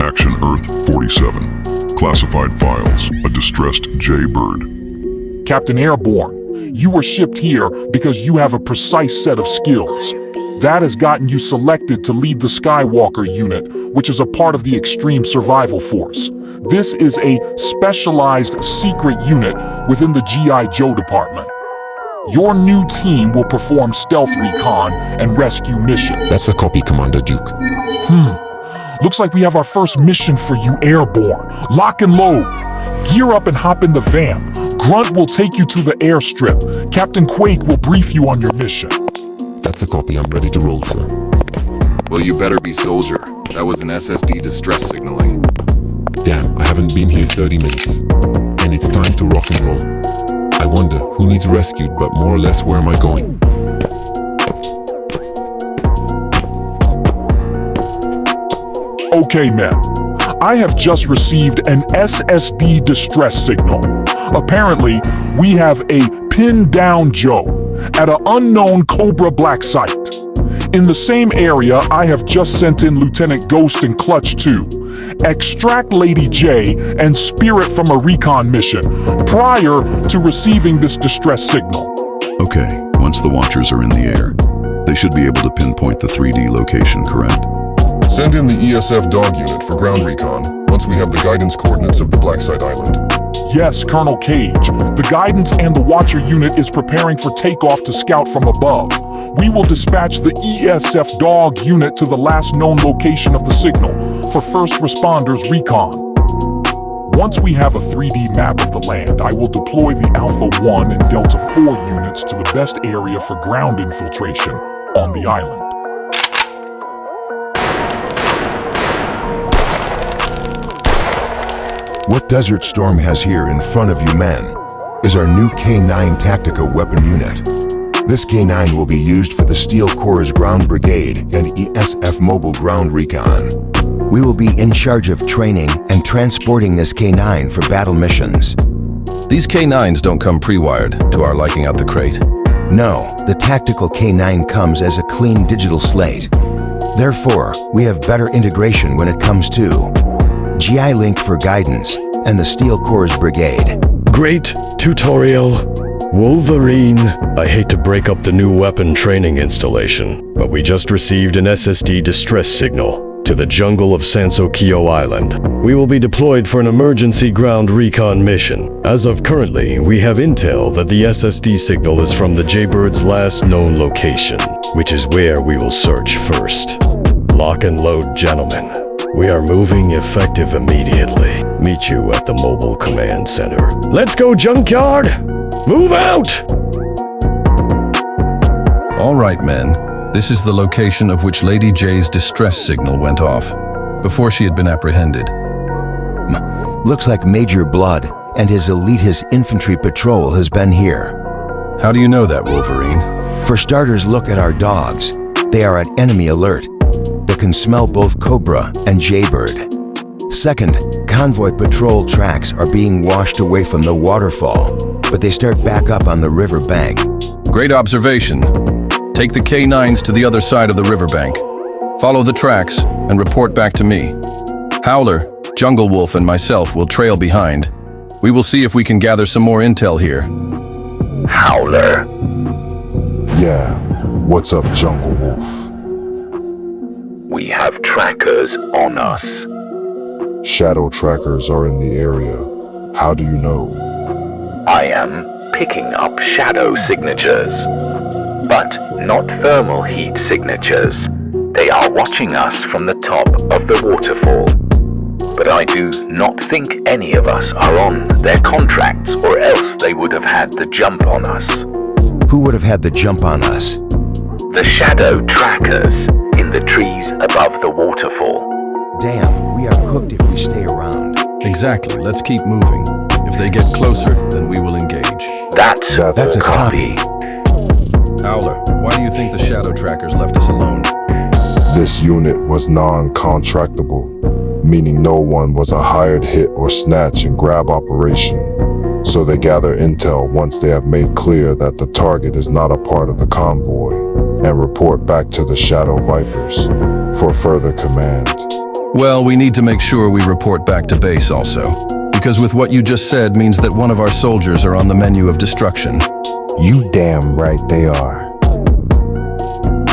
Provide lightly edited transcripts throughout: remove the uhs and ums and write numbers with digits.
ActionEarth-47. Classified files. A distressed jaybird. Captain Airborne, you were shipped here because you have a precise set of skills. That has gotten you selected to lead the Skywalker unit, which is a part of the Extreme Survival Force. This is a specialized secret unit within the G.I. Joe department. Your new team will perform stealth recon and rescue missions. That's a copy, Commander Duke. Looks like we have our first mission for you, Airborne. Lock and load. Gear up and hop in the van. Grunt will take you to the airstrip. Captain Quake will brief you on your mission. That's a copy. I'm ready to roll, sir. Well, you better be soldier. That was an SSD distress signaling. Damn, I haven't been here 30 minutes. And it's time to rock and roll. I wonder who needs rescued, but more or less where am I going? Okay, men. I have just received an SSD distress signal. Apparently, we have a pinned down Joe at an unknown Cobra Black site. In the same area, I have just sent in Lieutenant Ghost and Clutch 2. Extract Lady J and Spirit from a recon mission prior to receiving this distress signal. Okay, once the Watchers are in the air, they should be able to pinpoint the 3D location, correct? Send in the ESF dog unit for ground recon once we have the guidance coordinates of the Black Site Island. Yes, Colonel Cage. The Guidance and the Watcher unit is preparing for takeoff to scout from above. We will dispatch the ESF dog unit to the last known location of the signal for first responders recon. Once we have a 3D map of the land, I will deploy the Alpha 1 and Delta 4 units to the best area for ground infiltration on the island. What Desert Storm has here in front of you men is our new K9 Tactical Weapon Unit. This K9 will be used for the Steel Corps Ground Brigade and ESF Mobile Ground Recon. We will be in charge of training and transporting this K9 for battle missions. These K9s don't come pre-wired to our liking out the crate. No, the Tactical K9 comes as a clean digital slate. Therefore, we have better integration when it comes to GI Link for guidance and the Steel Corps Brigade. Great tutorial. Wolverine. I hate to break up the new weapon training installation, but we just received an SSD distress signal to the jungle of Sansokyo Island. We will be deployed for an emergency ground recon mission. As of currently, we have intel that the SSD signal is from the Jaybird's last known location, which is where we will search first. Lock and load, gentlemen. We are moving effective immediately. Meet you at the mobile command center. Let's go, junkyard! Move out! All right, men. This is the location of which Lady J's distress signal went off, before she had been apprehended. Looks like Major Blood and his elitist infantry patrol has been here. How do you know that, Wolverine? For starters, look at our dogs. They are at enemy alert. They can smell both Cobra and Jaybird. Second, convoy patrol tracks are being washed away from the waterfall, but they start back up on the river bank. Great observation. Take the K9s to the other side of the riverbank. Follow the tracks and report back to me. Howler, Jungle Wolf, and myself will trail behind. We will see if we can gather some more intel here. Howler. Yeah, what's up, Jungle Wolf? We have trackers on us. Shadow trackers are in the area. How do you know? I am picking up shadow signatures, but not thermal heat signatures. They are watching us from the top of the waterfall. But I do not think any of us are on their contracts, or else they would have had the jump on us. Who would have had the jump on us? The shadow trackers in the trees above the waterfall. Damn, we are cooked if we stay around. Exactly, let's keep moving. If they get closer, then we will engage. That's a copy. Howler, why do you think the shadow trackers left us alone? This unit was non-contractable, meaning no one was a hired hit or snatch and grab operation. So they gather intel once they have made clear that the target is not a part of the convoy, and report back to the Shadow Vipers for further command. Well, we need to make sure we report back to base also. Because with what you just said means that one of our soldiers are on the menu of destruction. You damn right they are.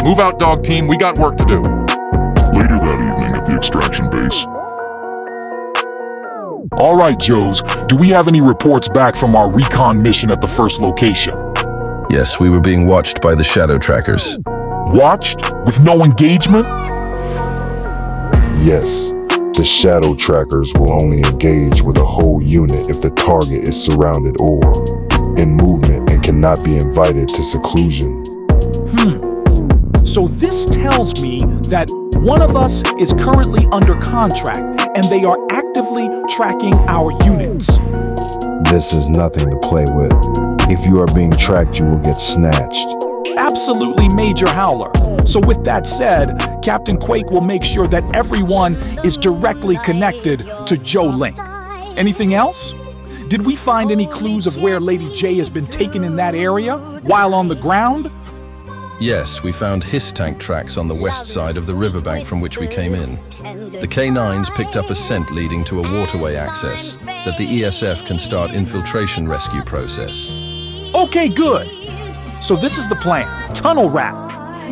Move out, dog team. We got work to do. Later that evening at the extraction base, All right, Joes. Do we have any reports back from our recon mission at the first location? Yes, we were being watched by the shadow trackers. Watched? With no engagement? Yes, the shadow trackers will only engage with a whole unit if the target is surrounded or in movement and cannot be invited to seclusion. So this tells me that one of us is currently under contract and they are actively tracking our units. This is nothing to play with. If you are being tracked, you will get snatched. Absolutely, Major Howler. So with that said, Captain Quake will make sure that everyone is directly connected to Joe Link. Anything else? Did we find any clues of where Lady J has been taken in that area while on the ground? Yes, we found hiss tank tracks on the west side of the riverbank from which we came in. The K9s picked up a scent leading to a waterway access that the ESF can start infiltration rescue process. Okay, good. So this is the plan. Tunnel wrap.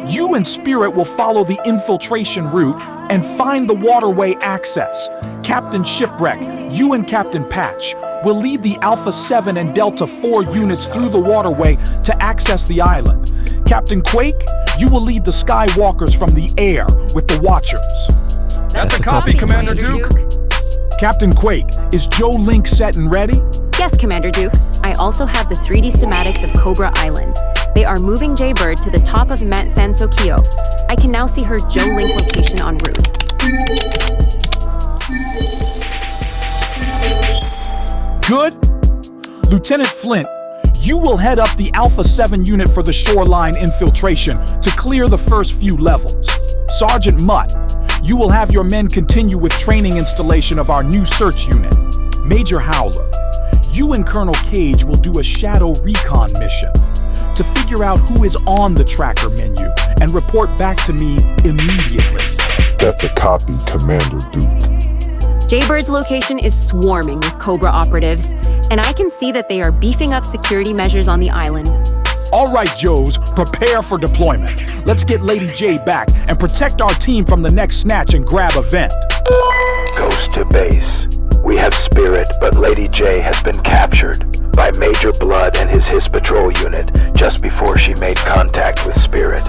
You and Spirit will follow the infiltration route and find the waterway access. Captain Shipwreck, you and Captain Patch will lead the Alpha 7 and Delta 4 units through the waterway to access the island. Captain Quake, you will lead the Skywalkers from the air with the Watchers. That's a copy, Commander Duke. Captain Quake, is Joe Link set and ready? Yes, Commander Duke. I also have the 3D schematics of Cobra Island. They are moving Jaybird to the top of Mount Sansokyo. I can now see her Joe Link location en route. Good. Lieutenant Flint, you will head up the Alpha 7 unit for the shoreline infiltration to clear the first few levels. Sergeant Mutt, you will have your men continue with training installation of our new search unit. Major Howler, you and Colonel Cage will do a shadow recon mission to figure out who is on the tracker menu and report back to me immediately. That's a copy, Commander Duke. Jaybird's location is swarming with Cobra operatives, and I can see that they are beefing up security measures on the island. All right, Joes, prepare for deployment. Let's get Lady J back and protect our team from the next snatch and grab event. Goes to base. We have Spirit, but Lady J has been captured by Major Blood and his patrol unit just before she made contact with Spirit.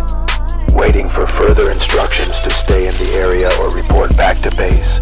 Waiting for further instructions to stay in the area or report back to base.